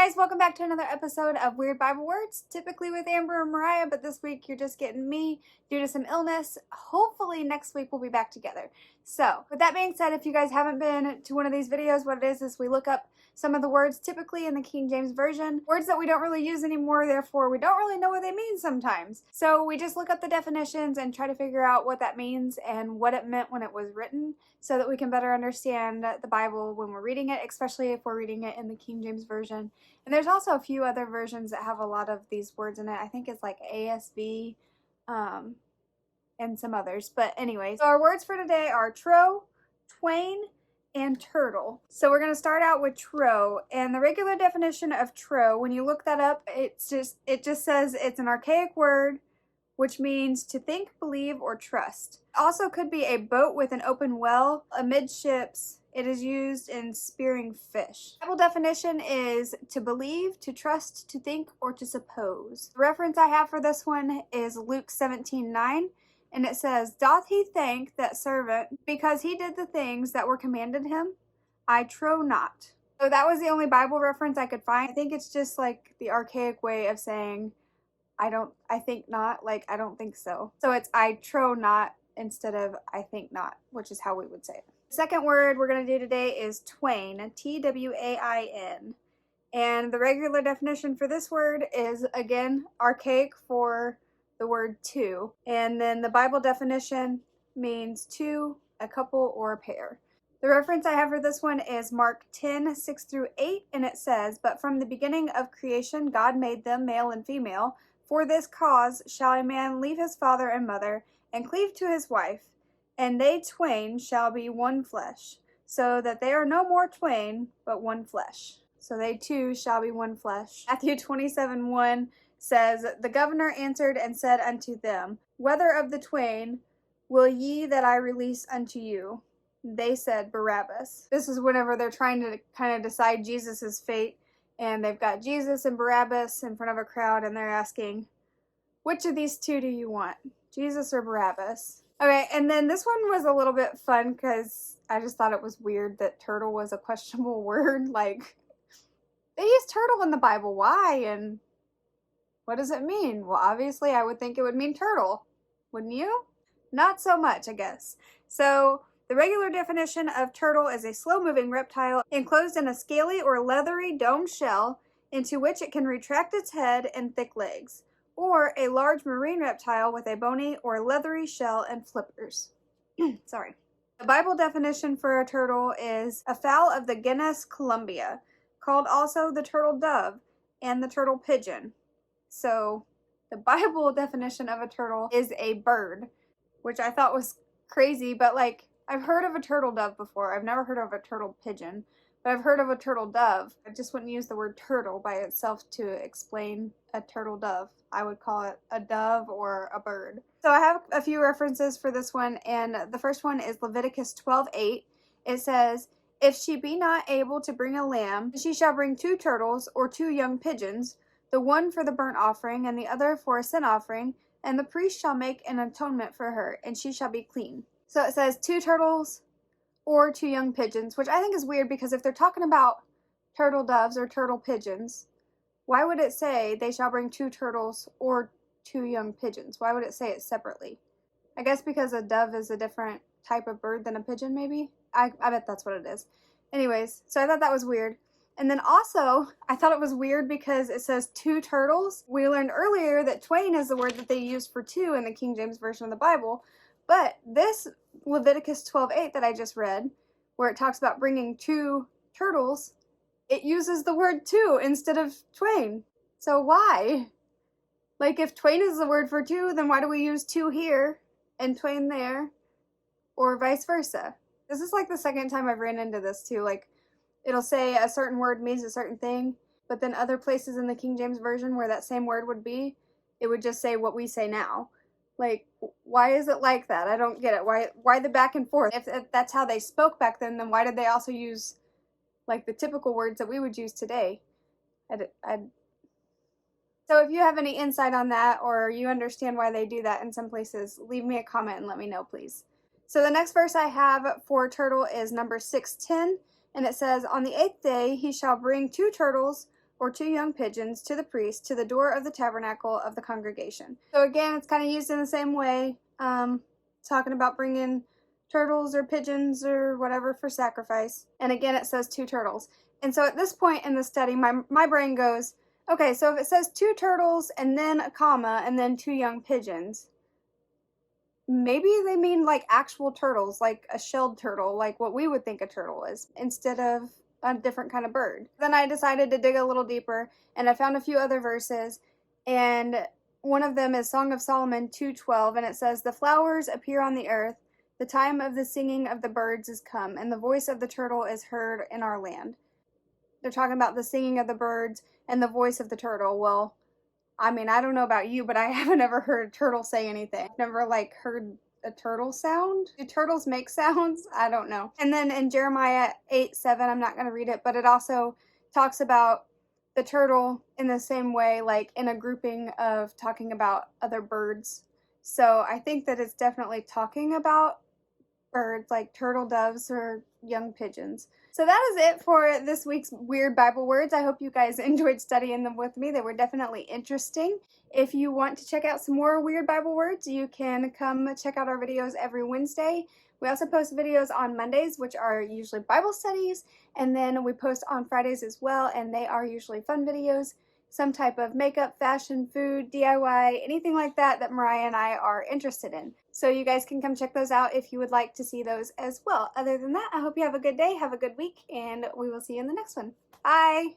guys, welcome back to another episode of Weird Bible Words, typically with Amber and Mariah, but this week you're just getting me due to some illness. Hopefully next week we'll be back together. So, with that being said, if you guys haven't been to one of these videos, what it is we look up some of the words typically in the King James Version, words that we don't really use anymore, therefore we don't really know what they mean sometimes. So we just look up the definitions and try to figure out what that means and what it meant when it was written so that we can better understand the Bible when we're reading it, especially if we're reading it in the King James Version. And there's also a few other versions that have a lot of these words in it. I think it's like ASV, and some others. But anyways, so our words for today are Trow, Twain, and turtle. So we're going to start out with Trow, and the regular definition of Trow, when you look that up, it just says it's an archaic word which means to think, believe, or trust. Also could be a boat with an open well amidships. It is used in spearing fish. Bible definition is to believe, to trust, to think, or to suppose. The reference I have for this one is Luke 17:9. And it says, "Doth he thank that servant because he did the things that were commanded him? I trow not." So that was the only Bible reference I could find. I think it's just like the archaic way of saying, I think not, like I don't think so. So it's I trow not instead of I think not, which is how we would say it. The second word we're going to do today is Twain, Twain. And the regular definition for this word is, again, archaic for the word two, and then the Bible definition means two, a couple, or a pair. The reference I have for this one is Mark 10:6-8, and it says, "But from the beginning of creation God made them male and female. For this cause shall a man leave his father and mother, and cleave to his wife, and they twain shall be one flesh, so that they are no more twain, but one flesh." So they two shall be one flesh. Matthew 27:1 says, "The governor answered and said unto them, Whether of the twain will ye that I release unto you? They said, Barabbas." This is whenever they're trying to kind of decide Jesus' fate, and they've got Jesus and Barabbas in front of a crowd, and they're asking, which of these two do you want, Jesus or Barabbas? Okay, and then this one was a little bit fun because I just thought it was weird that turtle was a questionable word. Like, they use turtle in the Bible. Why? And what does it mean? Well, obviously, I would think it would mean turtle. Wouldn't you? Not so much, I guess. So, the regular definition of turtle is a slow-moving reptile enclosed in a scaly or leathery domed shell into which it can retract its head and thick legs, or a large marine reptile with a bony or leathery shell and flippers. Sorry. The Bible definition for a turtle is a fowl of the genus Columbia, called also the turtle dove and the turtle pigeon. So, the Bible definition of a turtle is a bird, which I thought was crazy, but like, I've heard of a turtle dove before. I've never heard of a turtle pigeon, but I've heard of a turtle dove. I just wouldn't use the word turtle by itself to explain a turtle dove. I would call it a dove or a bird. So I have a few references for this one, and the first one is Leviticus 12:8. It says, "If she be not able to bring a lamb, she shall bring 2 turtles or 2 young pigeons, the one for the burnt offering, and the other for a sin offering, and the priest shall make an atonement for her, and she shall be clean." So it says 2 turtles or 2 young pigeons, which I think is weird because if they're talking about turtle doves or turtle pigeons, why would it say they shall bring 2 turtles or 2 young pigeons? Why would it say it separately? I guess because a dove is a different type of bird than a pigeon, maybe? I bet that's what it is. Anyways, so I thought that was weird. And then also, I thought it was weird because it says 2 turtles. We learned earlier that twain is the word that they use for 2 in the King James Version of the Bible. But this Leviticus 12:8 that I just read, where it talks about bringing 2 turtles, it uses the word 2 instead of twain. So why? Like, if twain is the word for 2, then why do we use 2 here and twain there? Or vice versa. This is like the second time I've ran into this too. Like, it'll say a certain word means a certain thing, but then other places in the King James Version where that same word would be, it would just say what we say now. Like, why is it like that? I don't get it. Why the back and forth? If that's how they spoke back then why did they also use, like, the typical words that we would use today? So if you have any insight on that, or you understand why they do that in some places, leave me a comment and let me know, please. So the next verse I have for turtle is number 6:10, and it says, "On the 8th day he shall bring 2 turtles, or 2 young pigeons to the priest to the door of the tabernacle of the congregation. So again, it's kind of used in the same way, talking about bringing turtles or pigeons or whatever for sacrifice. And again, it says 2 turtles. And so at this point in the study, my brain goes, okay, so if it says 2 turtles and then a comma and then 2 young pigeons, maybe they mean like actual turtles, like a shelled turtle, like what we would think a turtle is, instead of a different kind of bird. Then I decided to dig a little deeper, and I found a few other verses, and one of them is Song of Solomon 2:12, and it says, "The flowers appear on the earth, the time of the singing of the birds is come, and the voice of the turtle is heard in our land." They're talking about the singing of the birds and the voice of the turtle. Well, I mean, I don't know about you, but I haven't ever heard a turtle say anything. Never, like, heard a turtle sound. Do turtles make sounds? I don't know. And then in Jeremiah 8:7, I'm not going to read it, but it also talks about the turtle in the same way, like in a grouping of talking about other birds. So I think that it's definitely talking about birds, like turtle doves or young pigeons. So that is it for this week's Weird Bible Words. I hope you guys enjoyed studying them with me. They were definitely interesting. If you want to check out some more Weird Bible Words, you can come check out our videos every Wednesday. We also post videos on Mondays, which are usually Bible studies, and then we post on Fridays as well, and they are usually fun videos. Some type of makeup, fashion, food, DIY, anything like that that Mariah and I are interested in. So you guys can come check those out if you would like to see those as well. Other than that, I hope you have a good day, have a good week, and we will see you in the next one. Bye!